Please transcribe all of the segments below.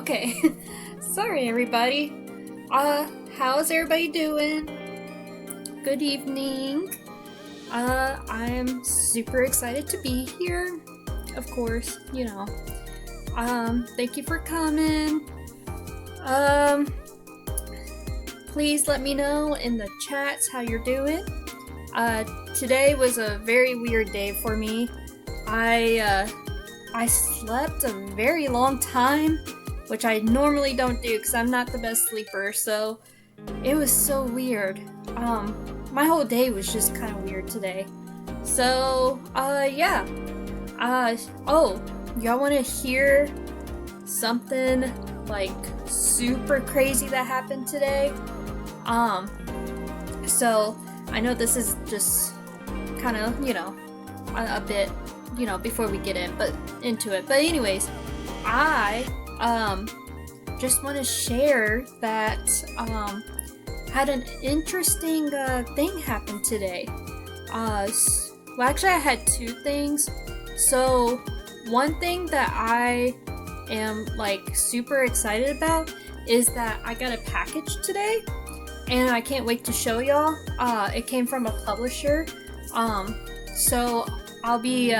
Okay. Sorry, everybody. How's everybody doing? Good evening. I'm super excited to be here. Of course, Thank you for coming. Um, Please let me know in the chats how you're doing. Today was a very weird day for me. I slept a very long time, which I normally don't do because I'm not the best sleeper, so it was so weird. My whole day was just kind of weird today. So, yeah. Y'all want to hear something, like, super crazy that happened today? So, I know this is just kind of, a bit, before we get into it. But anyways, I, just want to share that, had an interesting, thing happen today. Well, actually, I had two things. So, one thing that I am, like, super excited about is that I got a package today, and I can't wait to show y'all. It came from a publisher, so I'll be,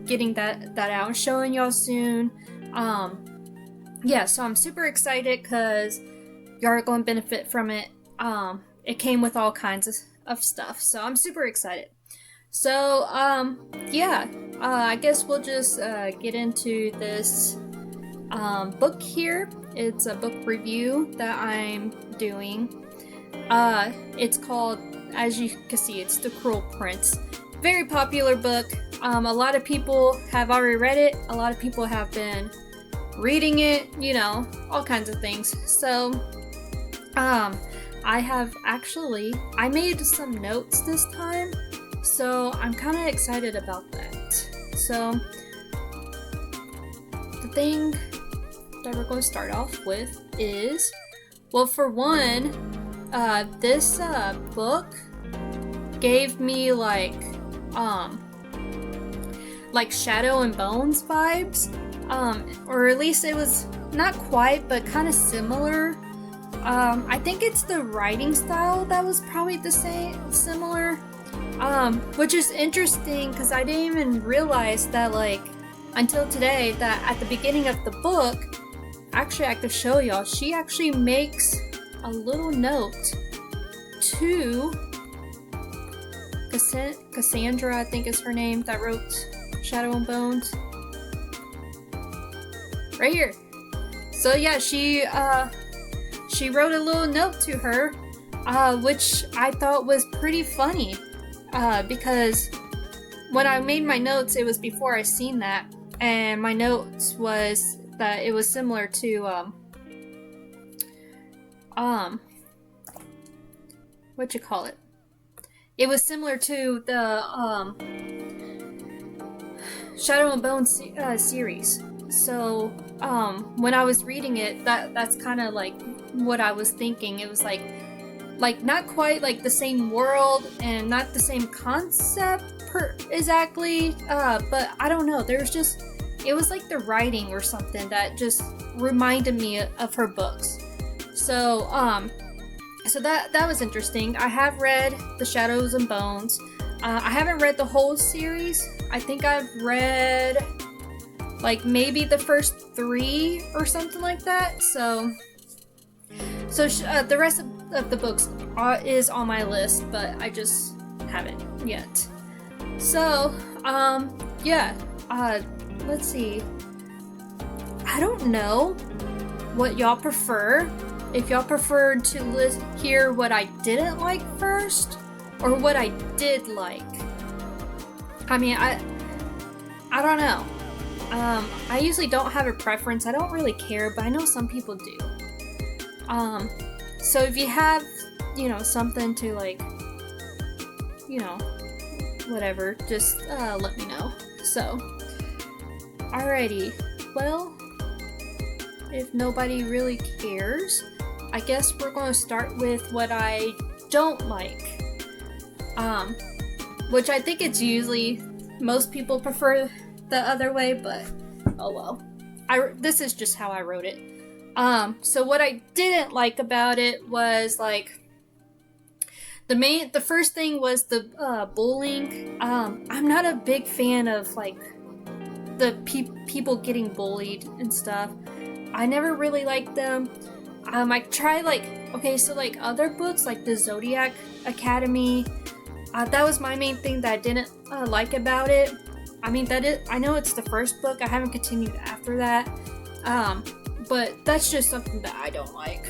getting that out and showing y'all soon. Yeah, so I'm super excited because y'all are going to benefit from it. It came with all kinds of stuff, so I'm super excited. So, yeah, I guess we'll just get into this book here. It's a book review that I'm doing. It's called, as you can see, it's The Cruel Prince. Very popular book. A lot of people have already read it. A lot of people have been reading it, all kinds of things. So, I made some notes this time, so I'm kind of excited about that. So, the thing that we're going to start off with is, well, for one, this book gave me like Shadow and Bones vibes, or at least it was not quite, but kind of similar. I think it's the writing style that was probably similar, which is interesting because I didn't even realize that, like, until today, that at the beginning of the book, actually I could show y'all, she actually makes a little note to Cassandra, I think is her name, that wrote Shadow and Bones. Right here. So yeah, she wrote a little note to her, which I thought was pretty funny, because when I made my notes, it was before I seen that, and my notes was that it was similar to, what you call it? It was similar to the, Shadow and Bone series. So, when I was reading it, that's kind of like what I was thinking. It was like not quite like the same world and not the same concept exactly, but I don't know. It was like the writing or something that just reminded me of her books. So, so that was interesting. I have read The Shadows and Bones. I haven't read the whole series. I think I've read like maybe the first 3 or something like that. So the rest of the books is on my list, but I just haven't yet. So, yeah. Let's see. I don't know what y'all prefer. If y'all prefer to hear what I didn't like first, or what I did like. I mean, I don't know. I usually don't have a preference. I don't really care, but I know some people do. So if you have, something to, like, whatever, just let me know. So, alrighty. Well, if nobody really cares, I guess we're going to start with what I don't like. Which I think it's usually, most people prefer the other way, but oh well. This is just how I wrote it. So what I didn't like about it was like the first thing was the bullying. I'm not a big fan of like the people getting bullied and stuff. I never really liked them. I tried like, okay, so like other books like the Zodiac Academy, that was my main thing that I didn't like about it. I mean, I know it's the first book. I haven't continued after that. But that's just something that I don't like.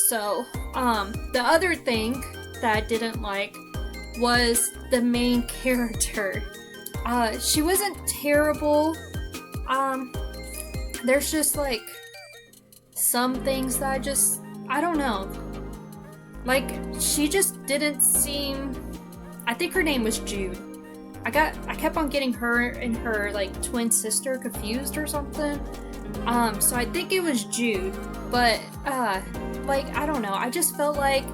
So, the other thing that I didn't like was the main character. She wasn't terrible. There's just like some things that I don't know. Like, she just didn't seem. I think her name was Jude. I kept on getting her and her like twin sister confused or something. So I think it was Jude, but like, I don't know. I just felt like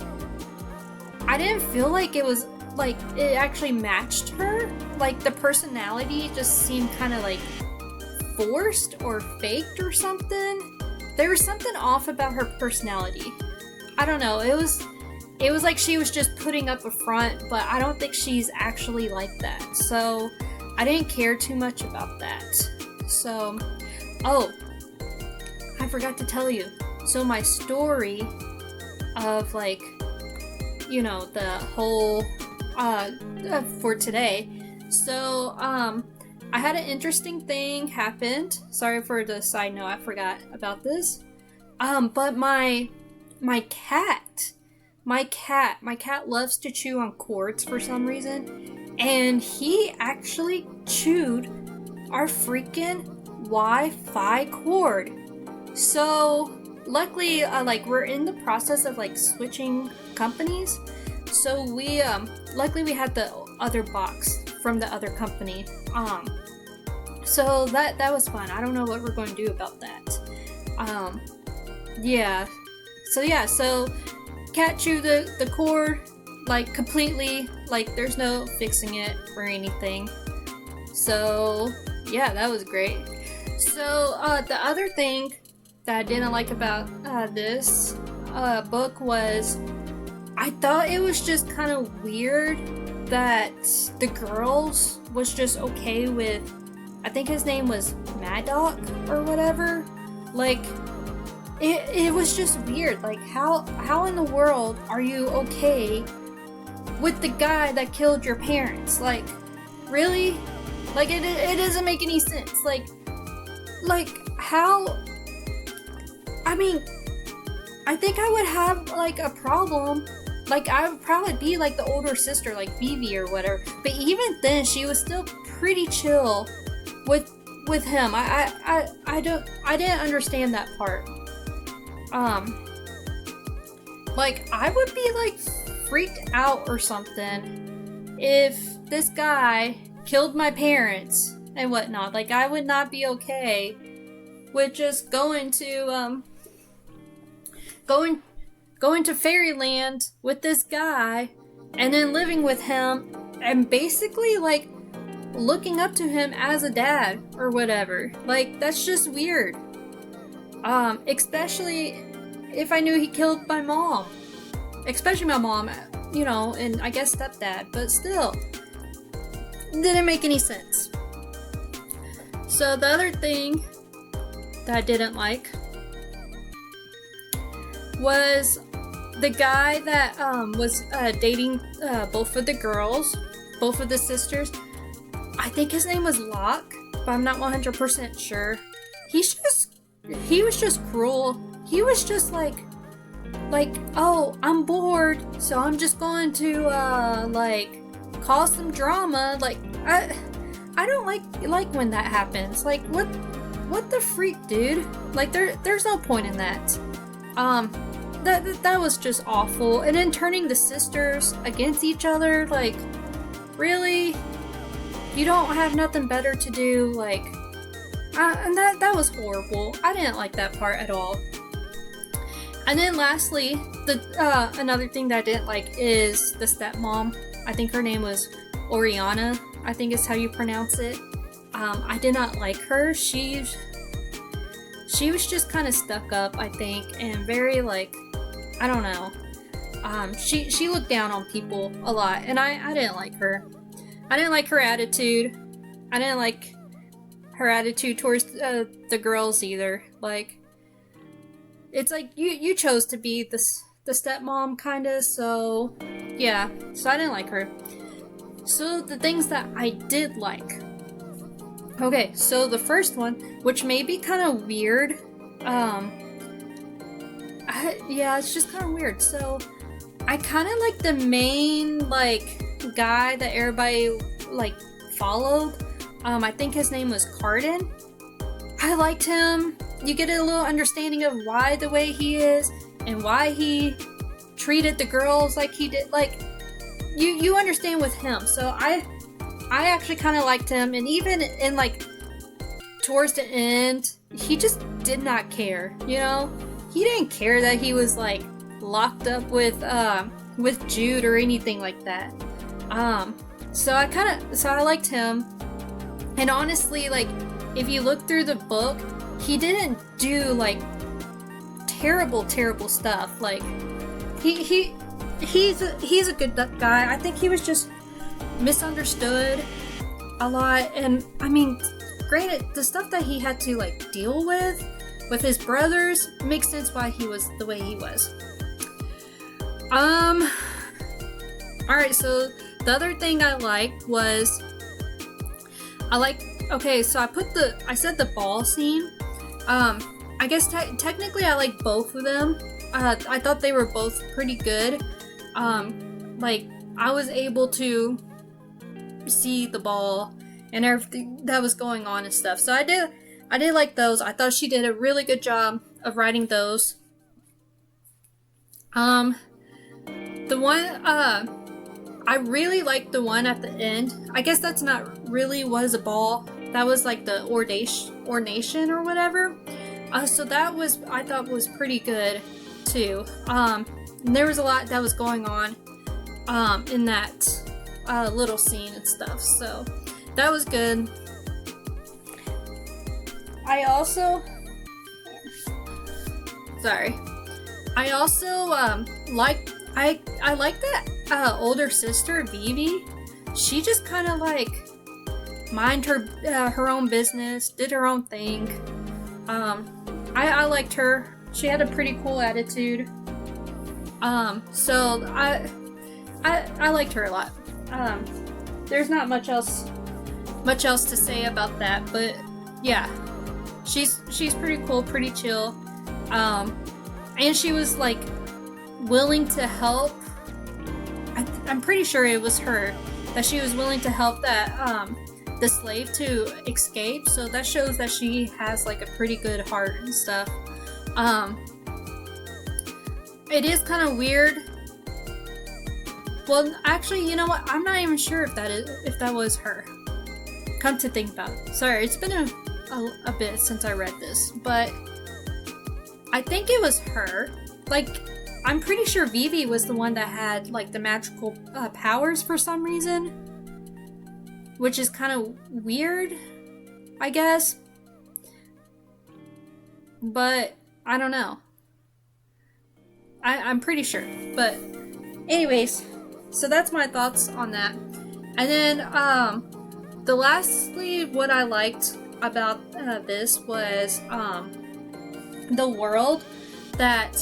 I didn't feel like it was like it actually matched her. Like the personality just seemed kind of like forced or faked or something. There was something off about her personality. I don't know. It was like she was just putting up a front, but I don't think she's actually like that. So I didn't care too much about that. So, oh, I forgot to tell you. So my story of like, you know, the whole for today. So I had an interesting thing happened. Sorry for the side note, I forgot about this. But my cat loves to chew on cords for some reason, and he actually chewed our freaking Wi-Fi cord. So luckily, like we're in the process of like switching companies. So we luckily we had the other box from the other company. So that was fun. I don't know what we're going to do about that. Yeah. So cat chewed the cord like completely, like there's no fixing it or anything. So yeah, that was great. So the other thing that I didn't like about this book was I thought it was just kind of weird that the girls was just okay with, I think his name was Maddox or whatever. Like it was just weird. Like how in the world are you okay with the guy that killed your parents? Like really? Like it doesn't make any sense. Like how? I mean, I think I would have like a problem. Like I would probably be like the older sister, like Vivi or whatever. But even then, she was still pretty chill with him. I didn't understand that part. Like I would be like freaked out or something if this guy killed my parents and whatnot. Like I would not be okay with just going to Fairyland with this guy and then living with him and basically like looking up to him as a dad or whatever. Like that's just weird. Especially if I knew he killed my mom. Especially my mom, you know, and I guess stepdad, but still. Didn't make any sense. So the other thing that I didn't like was the guy that was dating both of the girls, both of the sisters. I think his name was Locke, but I'm not 100% sure. He was just cruel. He was just like, oh, I'm bored, so I'm just going to like cause some drama. Like I don't like when that happens. Like what the freak, dude? Like there's no point in that. That was just awful. And then turning the sisters against each other, like really? You don't have nothing better to do? Like and that was horrible. I didn't like that part at all. And then lastly, the another thing that I didn't like is the stepmom. I think her name was Oriana, I think is how you pronounce it. I did not like her. She she was just kind of stuck up, I think, and very like, I don't know. She looked down on people a lot, and I didn't like her. I didn't like her attitude. I didn't like her attitude towards the girls either. Like, it's like you chose to be the stepmom kinda, so yeah. So I didn't like her. So the things that I did like. Okay, so the first one, which may be kind of weird, yeah, it's just kind of weird. So I kind of like the main like guy that everybody like followed. I think his name was Cardin. I liked him. You get a little understanding of why the way he is and why he treated the girls like he did. Like, you understand with him. So I actually kind of liked him, and even in like towards the end, he just did not care. You know, he didn't care that he was like locked up with Jude or anything like that. So I liked him, and honestly, like if you look through the book, he didn't do like terrible stuff. Like he's a good guy. I think he was just misunderstood a lot, and I mean, granted, the stuff that he had to like deal with his brothers makes sense why he was the way he was. Alright, so the other thing I liked was okay, so I said the ball scene. I guess technically I like both of them. I thought they were both pretty good. Like I was able to see the ball and everything that was going on and stuff. So I did like those. I thought she did a really good job of writing those. The one I really liked the one at the end. I guess that's not really was a ball. That was like the ordination or whatever. So that was, I thought was pretty good too. There was a lot that was going on in that little scene and stuff. So that was good. I also like that older sister Vivi. She just kind of like minded her own business, did her own thing. I liked her. She had a pretty cool attitude. So I liked her a lot. There's not much else to say about that, but yeah, she's pretty cool, pretty chill. And she was like willing to help. I'm pretty sure it was her that she was willing to help that the slave to escape. So that shows that she has like a pretty good heart and stuff. It is kind of weird. Well, actually, you know what? I'm not even sure if that was her. Come to think about it. Sorry, it's been a bit since I read this, but I think it was her. Like, I'm pretty sure Vivi was the one that had like the magical powers for some reason, which is kind of weird, I guess. But I don't know. I'm pretty sure. But anyways, so that's my thoughts on that. And then the lastly, what I liked about this was the world that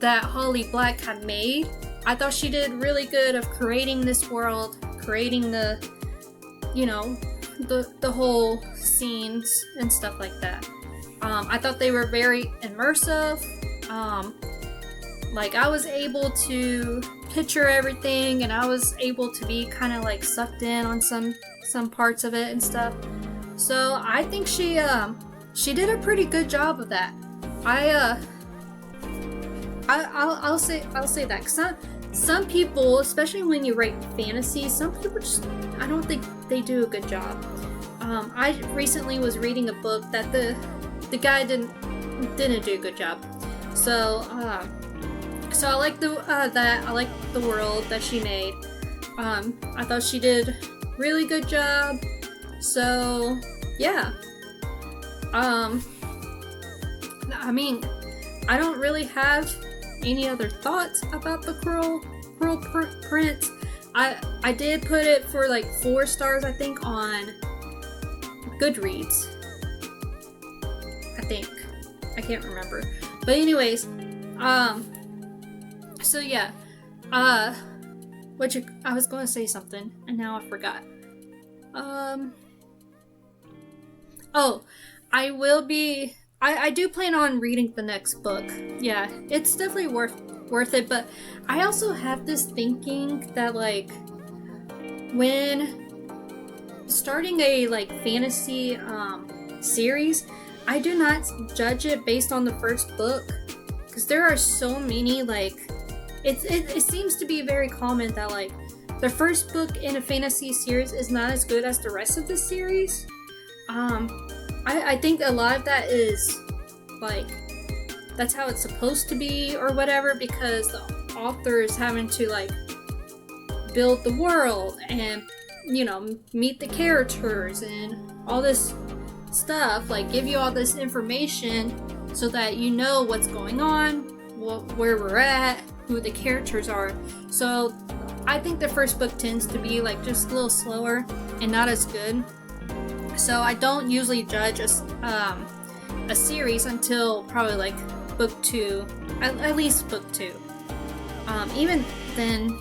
that Holly Black had made. I thought she did really good of creating this world, creating the whole scenes and stuff like that. I thought they were very immersive. Like I was able to picture everything, and I was able to be kind of like sucked in on some parts of it and stuff. So I think she did a pretty good job of that. I'll say that, 'cause some people, especially when you write fantasy, some people just, I don't think they do a good job. I recently was reading a book that the guy didn't do a good job. So I like I like the world that she made. I thought she did really good job. So yeah. I mean, I don't really have any other thoughts about the Cruel Prince. I did put it for like 4 stars, I think, on Goodreads. I think. I can't remember. But anyways, so yeah. I was going to say something and now I forgot. Oh, I do plan on reading the next book. Yeah, it's definitely worth it, but I also have this thinking that, like, when starting a, like, fantasy, series, I do not judge it based on the first book, because there are so many, like, it seems to be very common that, like, the first book in a fantasy series is not as good as the rest of the series. I think a lot of that is, like, that's how it's supposed to be or whatever, because the author is having to, like, build the world and, you know, meet the characters and all this stuff, like, give you all this information so that you know what's going on, where we're at, who the characters are. So I think the first book tends to be, like, just a little slower and not as good. So I don't usually judge a series until probably, like, book 2, at least book 2. Even then,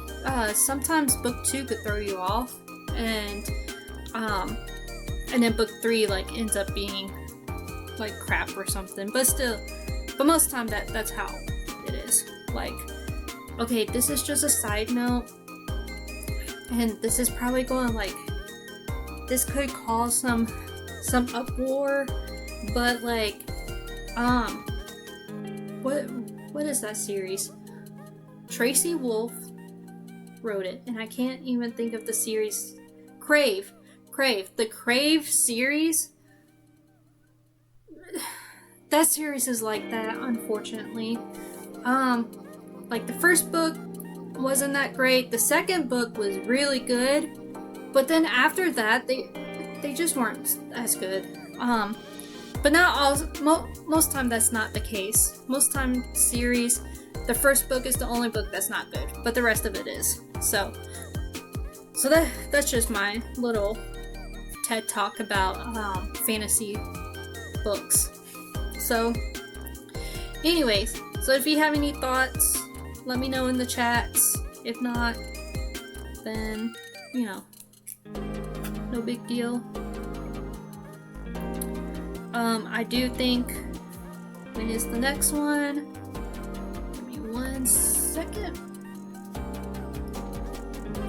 sometimes book 2 could throw you off, and then book 3, like, ends up being, like, crap or something. But most of the time that's how it is. Like, okay, this is just a side note, and this is probably going, like, this could cause some uproar, but, like, what is that series? Tracy Wolff wrote it, and I can't even think of the series. Crave, the Crave series. That series is like that, unfortunately. Like, the first book wasn't that great. The second book was really good. But then after that, they just weren't as good. But not all. Most time that's not the case. Most time series, the first book is the only book that's not good, but the rest of it is. So that's just my little TED talk about fantasy books. So, anyways, so if you have any thoughts, let me know in the chats. If not, then, you know, no big deal. I do think, when is the next one? Give me 1 second.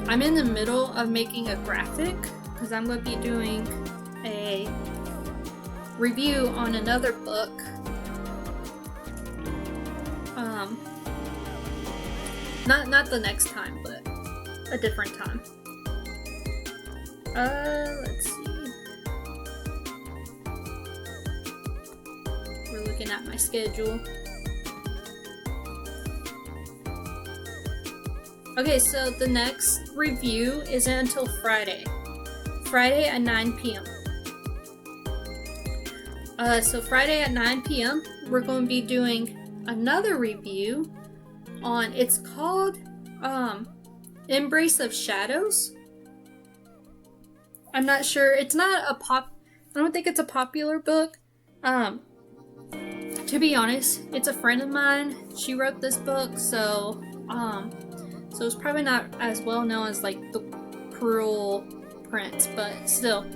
I'm in the middle of making a graphic, because I'm going to be doing a review on another book. Not the next time, but a different time. Let's see. We're looking at my schedule. Okay, so the next review isn't until Friday. Friday at 9 p.m. So Friday at 9 p.m. we're going to be doing another review on, it's called Embrace of Shadows. I'm not sure. It's not I don't think it's a popular book. To be honest, it's a friend of mine. She wrote this book, so it's probably not as well known as, like, the Cruel Prince, but still.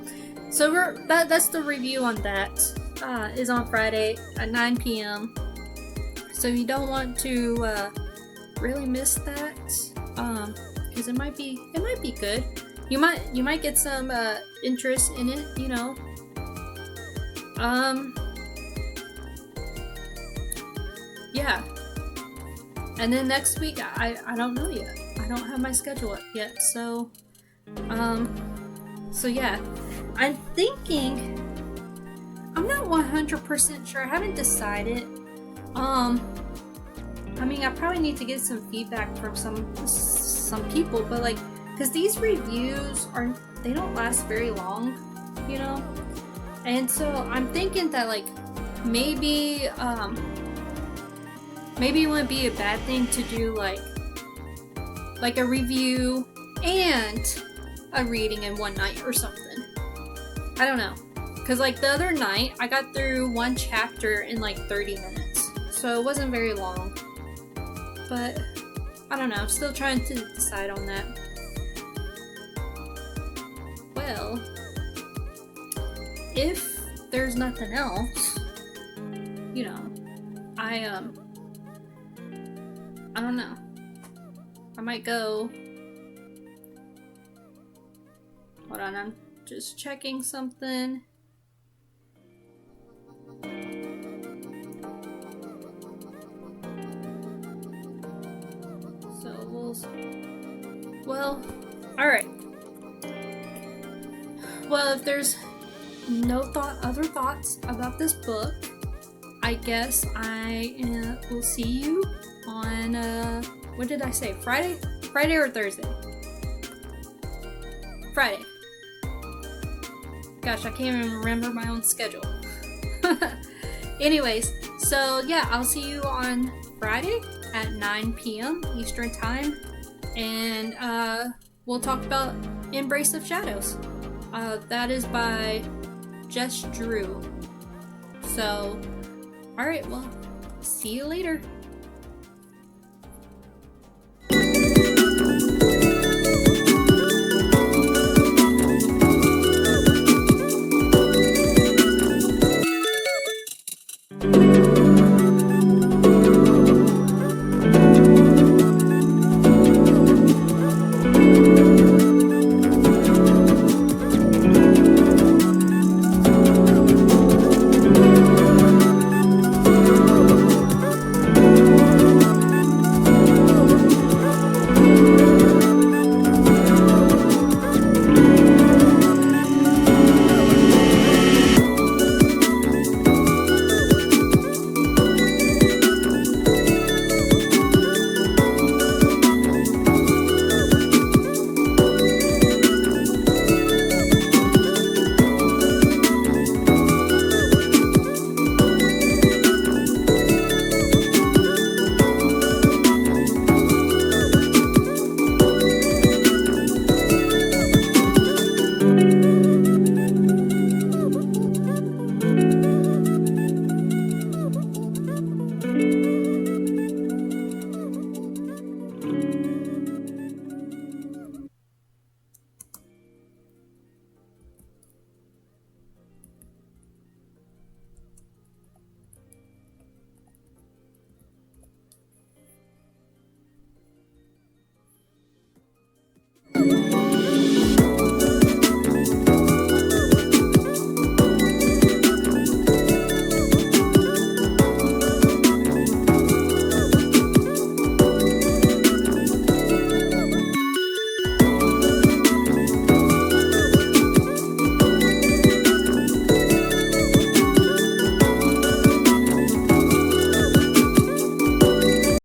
So that's the review on that. Is on Friday at 9 p.m. So you don't want to really miss that, because it might be good. You might get some interest in it, you know. Yeah. And then next week, I don't know yet. I don't have my schedule yet, so yeah. I'm thinking, I'm not 100% sure. I haven't decided. I mean, I probably need to get some feedback from some people, but, like, because these reviews they don't last very long, you know. And so I'm thinking that like maybe maybe it wouldn't be a bad thing to do like a review and a reading in one night or something. I don't know. Cause like the other night I got through one chapter in like 30 minutes. So it wasn't very long. But I don't know, I'm still trying to decide on that. Well, if there's nothing else, you know, I don't know. I might go. Hold on, I'm just checking something. Well, alright. Well, if there's no other thoughts about this book, I guess I will see you on, what did I say? Friday? Friday or Thursday? Friday. Gosh, I can't even remember my own schedule. Anyways, so yeah, I'll see you on Friday at 9 p.m. Eastern Time. And we'll talk about Embrace of Shadows. That is by Jess Drew. So, alright, well, see you later.